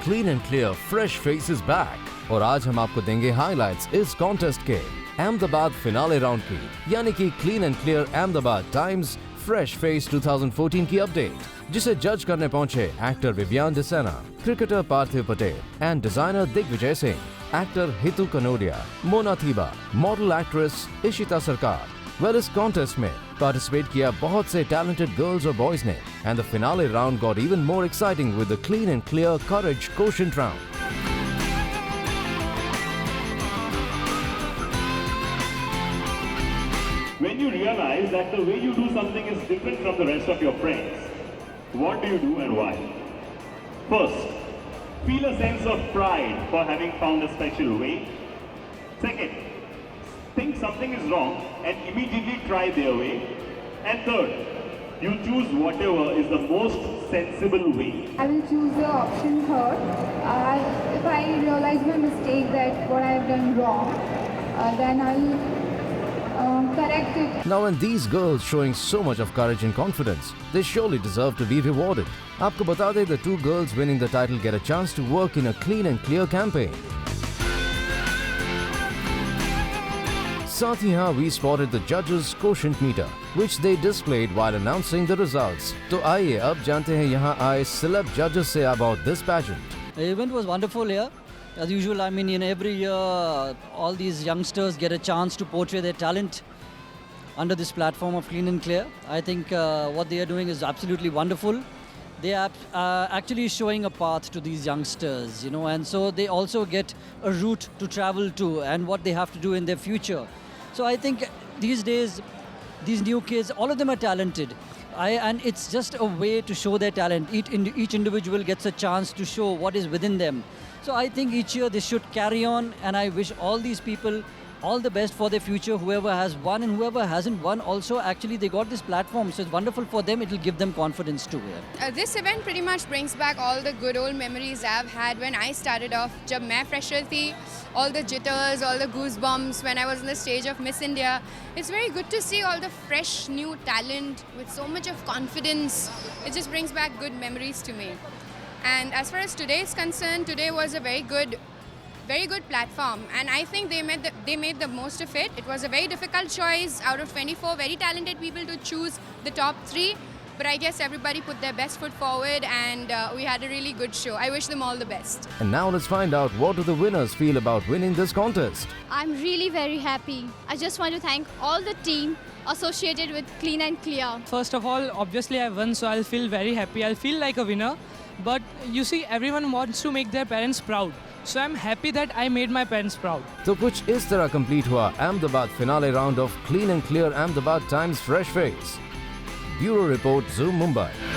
Clean and clear fresh face is back और आज हम आपको देंगे हाइलाइट्स इस कॉन्टेस्ट के अहमदाबाद फिनाले राउंड की, यानी कि clean and clear Ahmedabad Times fresh face 2014 की अपडेट, जिसे जज करने पहुंचे actor Vivian Dsena, cricketer Parthiv Patel and designer Digvijay Singh, actor Hitu Kanodia, Mona Thiba, model actress Ishita Sarkar. Well, इस कॉन्टेस्ट में पार्टिसिपेट किया बहुत से टैलेंटेड गर्ल्स और बॉयज ने and the finale round got even more exciting with the clean and clear courage quotient round. When you realize that the way you do something is different from the rest of your friends, what do you do and why? First, feel a sense of pride for having found a special way. Second, think something is wrong and immediately try their way. And third, you choose whatever is the most sensible way. I will choose the option third. If I realize my mistake, that what I have done wrong, then I will correct it. Now, when these girls showing so much of courage and confidence, they surely deserve to be rewarded. आपको बता दें, the two girls winning the title get a chance to work in a clean and clear campaign. साथ ही यहाँ we spotted the judges' quotient meter, which they displayed while announcing the results. तो आइए अब जानते हैं यहाँ आए celeb judges से about this pageant. The event was wonderful here. As usual, I mean, every year, all these youngsters get a chance to portray their talent under this platform of Clean and Clear. I think what they are doing is absolutely wonderful. They are actually showing a path to these youngsters, and so they also get a route to travel to and what they have to do in their future. So I think these days, these new kids, all of them are talented. And it's just a way to show their talent. Each individual gets a chance to show what is within them. So I think each year this should carry on, and I wish all these people all the best for their future. Whoever has won and whoever hasn't won, also actually they got this platform, so it's wonderful for them. It will give them confidence too. This event pretty much brings back all the good old memories I've had when I started off. जब मैं fresher थी, all the jitters, all the goosebumps when I was on the stage of Miss India. It's very good to see all the fresh new talent with so much of confidence. It just brings back good memories to me. And as far as today is concerned, today was a very good platform, and I think they made the most of it. It was a very difficult choice out of 24 very talented people to choose the top 3, but I guess everybody put their best foot forward, and we had a really good show. I wish them all the best. And now let's find out what do the winners feel about winning this contest. I'm really very happy. I just want to thank all the team associated with Clean and Clear. First of all, obviously I won, so I'll feel very happy. I'll feel like a winner. But you see, everyone wants to make their parents proud. So I'm happy that I made my parents proud. तो कुछ इस तरह complete हुआ Ahmedabad finale round of clean and clear Ahmedabad Times fresh face. Bureau report, zoom Mumbai.